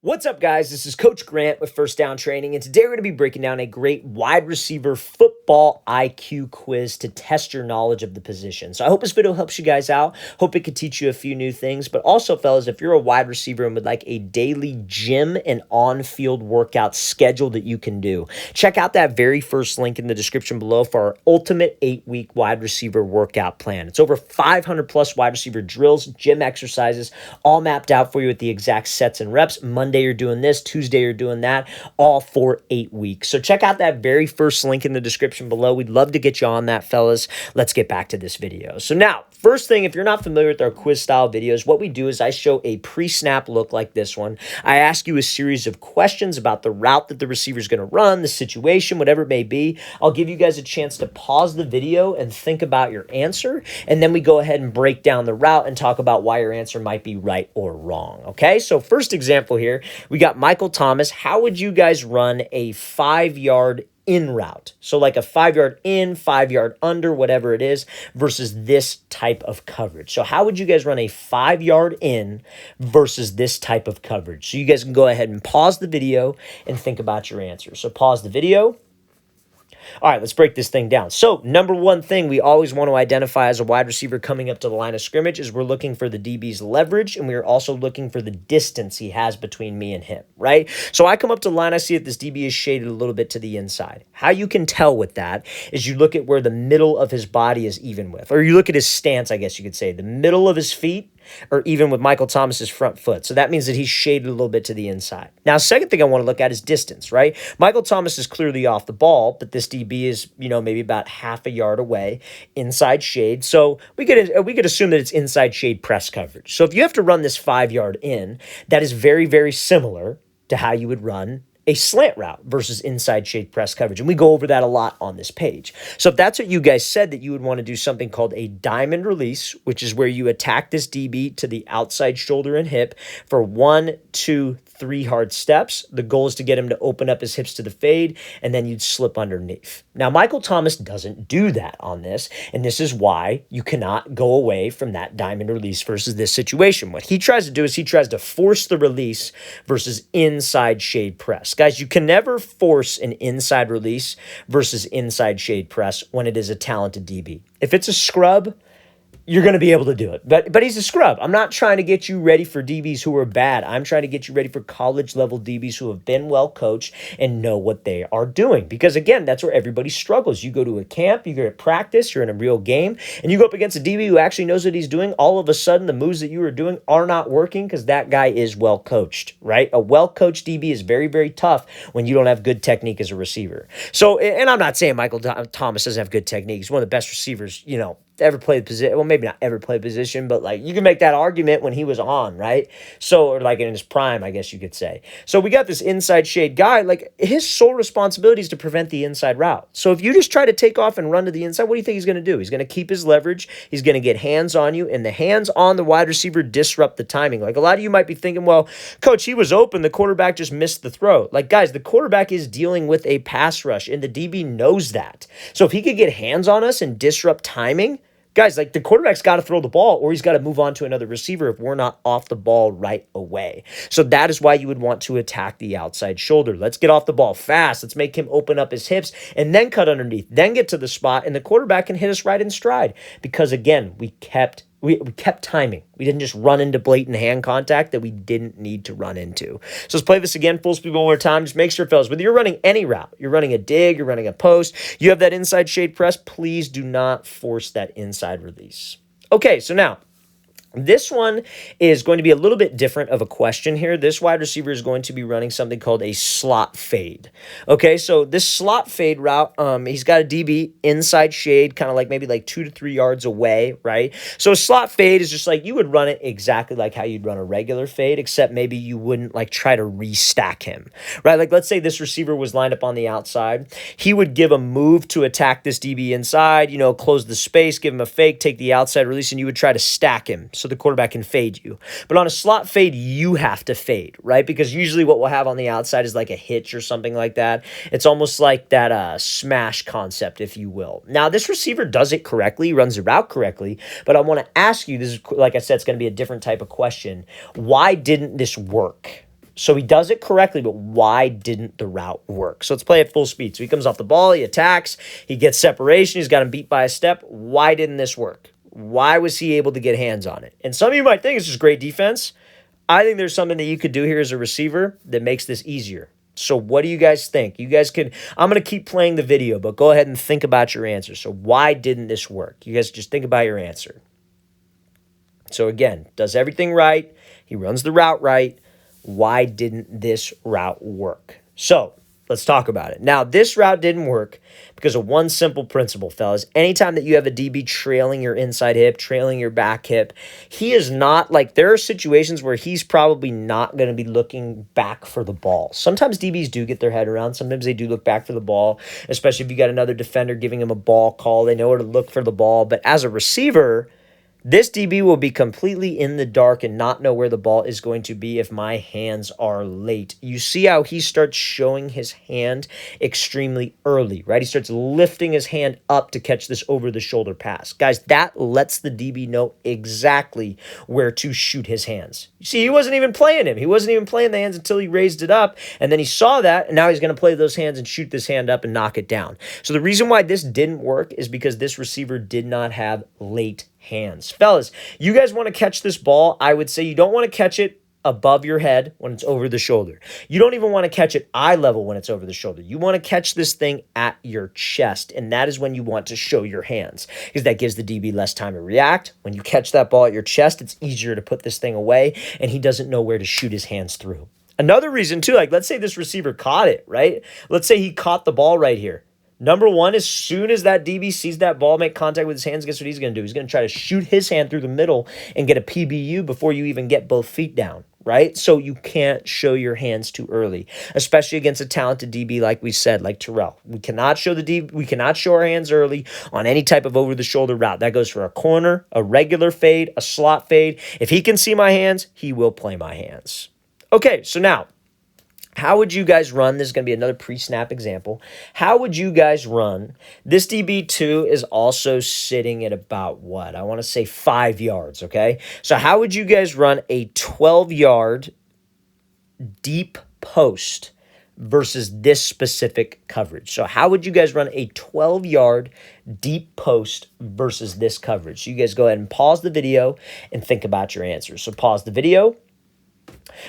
What's up, guys? This is Coach Grant with First Down Training, and today we're going to be breaking down a great wide receiver football IQ quiz to test your knowledge of the position. So I hope this video helps you guys out. Hope it could teach you a few new things, but also, fellas, if you're a wide receiver and would like a daily gym and on-field workout schedule that you can do, check out that very first link in the description below for our ultimate 8-week wide receiver workout plan. It's over 500 plus wide receiver drills, gym exercises, all mapped out for you with the exact sets and reps. Monday you're doing this, Tuesday you're doing that, all for 8 weeks. So check out that very first link in the description below. We'd love to get you on that, fellas. Let's get back to this video. So now, first thing, if you're not familiar with our quiz style videos, what we do is I show a pre-snap look like this one. I ask you a series of questions about the route that the receiver is going to run, the situation, whatever it may be. I'll give you guys a chance to pause the video and think about your answer, and then we go ahead and break down the route and talk about why your answer might be right or wrong. Okay, so first example here, we got Michael Thomas. How would you guys run a 5-yard in route? So like a 5-yard in, 5-yard under, whatever it is, versus this type of coverage. So how would you guys run a 5-yard in versus this type of coverage? So you guys can go ahead and pause the video and think about your answer. So pause the video. All right, let's break this thing down. So number one thing we always want to identify as a wide receiver coming up to the line of scrimmage is we're looking for the DB's leverage, and we're also looking for the distance he has between me and him, right? So I come up to the line, I see that this DB is shaded a little bit to the inside. How you can tell with that is you look at where the middle of his body is even with, or you look at his stance, I guess you could say, the middle of his feet, or even with Michael Thomas's front foot. So that means that he's shaded a little bit to the inside. Now, second thing I want to look at is distance, right? Michael Thomas is clearly off the ball, but this DB is, maybe about half a yard away, inside shade. So we could assume that it's inside shade press coverage. So if you have to run this 5-yard in, that is very, very similar to how you would run a slant route versus inside shade press coverage. And we go over that a lot on this page. So if that's what you guys said, that you would want to do something called a diamond release, which is where you attack this DB to the outside shoulder and hip for 1, 2, 3 hard steps. The goal is to get him to open up his hips to the fade, and then you'd slip underneath. Now, Michael Thomas doesn't do that on this, and this is why you cannot go away from that diamond release versus this situation. What he tries to do is he tries to force the release versus inside shade press. Guys, you can never force an inside release versus inside shade press when it is a talented DB. If it's a scrub, you're going to be able to do it. But he's a scrub. I'm not trying to get you ready for DBs who are bad. I'm trying to get you ready for college-level DBs who have been well coached and know what they are doing. Because, again, that's where everybody struggles. You go to a camp, you go to practice, you're in a real game, and you go up against a DB who actually knows what he's doing. All of a sudden, the moves that you are doing are not working because that guy is well coached, right? A well-coached DB is very, very tough when you don't have good technique as a receiver. So, and I'm not saying Michael Thomas doesn't have good technique. He's one of the best receivers, ever played the position. Well, maybe not ever played position, but like you can make that argument when he was on, right? So, or like in his prime, I guess you could say. So we got this inside shade guy, like his sole responsibility is to prevent the inside route. So if you just try to take off and run to the inside, what do you think he's going to do? He's going to keep his leverage. He's going to get hands on you, and the hands on the wide receiver disrupt the timing. Like a lot of you might be thinking, well, coach, he was open. The quarterback just missed the throw. Like guys, the quarterback is dealing with a pass rush, and the DB knows that. So if he could get hands on us and disrupt timing, guys, like the quarterback's got to throw the ball or he's got to move on to another receiver if we're not off the ball right away. So that is why you would want to attack the outside shoulder. Let's get off the ball fast. Let's make him open up his hips and then cut underneath, then get to the spot, and the quarterback can hit us right in stride. Because, again, we kept timing. We didn't just run into blatant hand contact that we didn't need to run into. So let's play this again, full speed one more time. Just make sure, fellas, whether you're running any route, you're running a dig, you're running a post, you have that inside shade press, please do not force that inside release. Okay, so now, this one is going to be a little bit different of a question here. This wide receiver is going to be running something called a slot fade. Okay, so this slot fade route, he's got a DB inside shade, kind of like maybe like 2 to 3 yards away, right? So a slot fade is just like you would run it exactly like how you'd run a regular fade, except maybe you wouldn't like try to restack him, right? Like let's say this receiver was lined up on the outside. He would give a move to attack this DB inside, close the space, give him a fake, take the outside release, and you would try to stack him so the quarterback can fade you. But on a slot fade, you have to fade, right? Because usually what we'll have on the outside is like a hitch or something like that. It's almost like that smash concept, if you will. Now, this receiver does it correctly, runs the route correctly, but I want to ask you, this is, like I said, it's going to be a different type of question. Why didn't this work? So he does it correctly, but why didn't the route work? So let's play at full speed. So he comes off the ball, he attacks, he gets separation, he's got him beat by a step. Why didn't this work? Why was he able to get hands on it? And some of you might think it's just great defense. I think there's something that you could do here as a receiver that makes this easier. So what do you guys think? You guys could, I'm going to keep playing the video, but go ahead and think about your answer. So why didn't this work? You guys just think about your answer. So again, does everything right. He runs the route right. Why didn't this route work? So let's talk about it. Now, this route didn't work because of one simple principle, fellas. Anytime that you have a DB trailing your inside hip, trailing your back hip, he is not like, there are situations where he's probably not going to be looking back for the ball. Sometimes DBs do get their head around. Sometimes they do look back for the ball, especially if you got another defender giving him a ball call. They know where to look for the ball. But as a receiver, this DB will be completely in the dark and not know where the ball is going to be if my hands are late. You see how he starts showing his hand extremely early, right? He starts lifting his hand up to catch this over-the-shoulder pass. Guys, that lets the DB know exactly where to shoot his hands. You see, he wasn't even playing him. He wasn't even playing the hands until he raised it up, and then he saw that, and now he's going to play those hands and shoot this hand up and knock it down. So the reason why this didn't work is because this receiver did not have late hands. Fellas, you guys want to catch this ball, I would say you don't want to catch it above your head when it's over the shoulder. You don't even want to catch it eye level when it's over the shoulder. You want to catch this thing at your chest, and that is when you want to show your hands because that gives the DB less time to react. When you catch that ball at your chest, it's easier to put this thing away, and he doesn't know where to shoot his hands through. Another reason too, like let's say this receiver caught it, right? Let's say he caught the ball right here. Number one, as soon as that DB sees that ball make contact with his hands, guess what he's going to do? He's going to try to shoot his hand through the middle and get a PBU before you even get both feet down, right? So you can't show your hands too early, especially against a talented DB like we said, like Terrell. We cannot show our hands early on any type of over-the-shoulder route. That goes for a corner, a regular fade, a slot fade. If he can see my hands, he will play my hands. Okay, so now, how would you guys run? This is going to be another pre-snap example. How would you guys run? This DB2 is also sitting at about what? I want to say 5 yards, okay? So how would you guys run a 12-yard deep post versus this specific coverage? So how would you guys run a 12-yard deep post versus this coverage? So you guys go ahead and pause the video and think about your answers. So pause the video.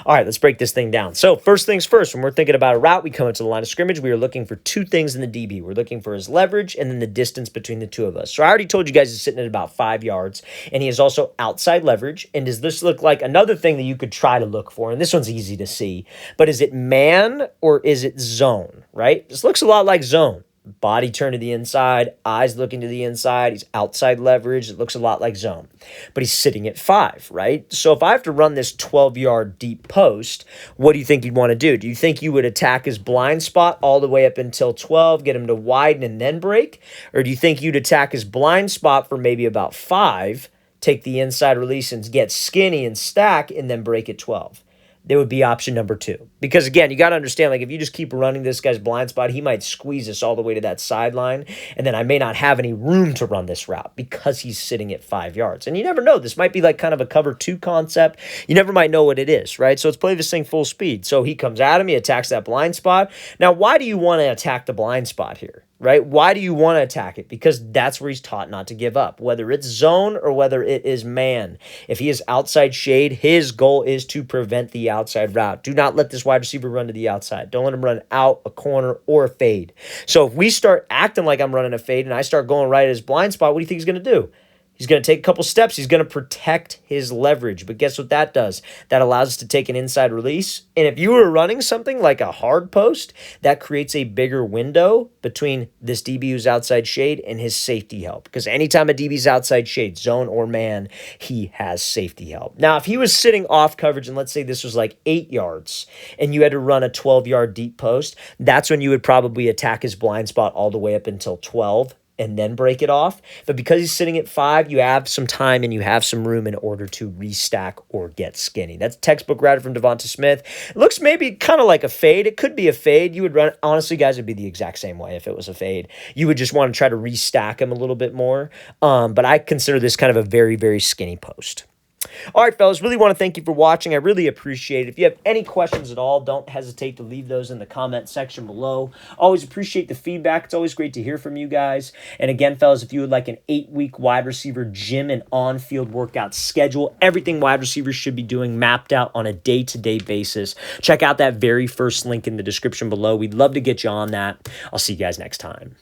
All right, let's break this thing down. So first things first, when we're thinking about a route, we come into the line of scrimmage. We are looking for two things in the DB. We're looking for his leverage and then the distance between the two of us. So I already told you guys he's sitting at about 5 yards, and he is also outside leverage. And does this look like another thing that you could try to look for? And this one's easy to see, but is it man or is it zone, right? This looks a lot like zone. Body turn to the inside, eyes looking to the inside. He's outside leverage. It looks a lot like zone, but he's sitting at 5, right? So if I have to run this 12-yard deep post, what do you think you'd want to do? Do you think you would attack his blind spot all the way up until 12, get him to widen and then break? Or do you think you'd attack his blind spot for maybe about 5, take the inside release and get skinny and stack and then break at 12? There would be option number 2. Because again, you got to understand, like if you just keep running this guy's blind spot, he might squeeze us all the way to that sideline, and then I may not have any room to run this route because he's sitting at 5 yards. And you never know. This might be like kind of a cover 2 concept. You never might know what it is, right? So let's play this thing full speed. So he comes at him, he attacks that blind spot. Now, why do you want to attack the blind spot here? Right? Why do you want to attack it? Because that's where he's taught not to give up, whether it's zone or whether it is man. If he is outside shade, his goal is to prevent the outside route. Do not let this wide receiver run to the outside. Don't let him run out, a corner, or a fade. So if we start acting like I'm running a fade and I start going right at his blind spot, what do you think he's going to do? He's going to take a couple steps. He's going to protect his leverage. But guess what that does? That allows us to take an inside release. And if you were running something like a hard post, that creates a bigger window between this DB who's outside shade and his safety help. Because anytime a DB's outside shade, zone or man, he has safety help. Now, if he was sitting off coverage, and let's say this was like 8 yards, and you had to run a 12-yard deep post, that's when you would probably attack his blind spot all the way up until 12. And then break it off. But because he's sitting at 5, you have some time and you have some room in order to restack or get skinny. That's textbook routed from Devonta Smith. It looks maybe kind of like a fade. It could be a fade. You would run, honestly, guys, it'd be the exact same way if it was a fade. You would just want to try to restack him a little bit more. But I consider this kind of a very, very skinny post. All right, fellas, really want to thank you for watching. I really appreciate it. If you have any questions at all, don't hesitate to leave those in the comment section below. Always appreciate the feedback. It's always great to hear from you guys. And again, fellas, if you would like an 8-week wide receiver gym and on-field workout schedule, everything wide receivers should be doing mapped out on a day-to-day basis, check out that very first link in the description below. We'd love to get you on that. I'll see you guys next time.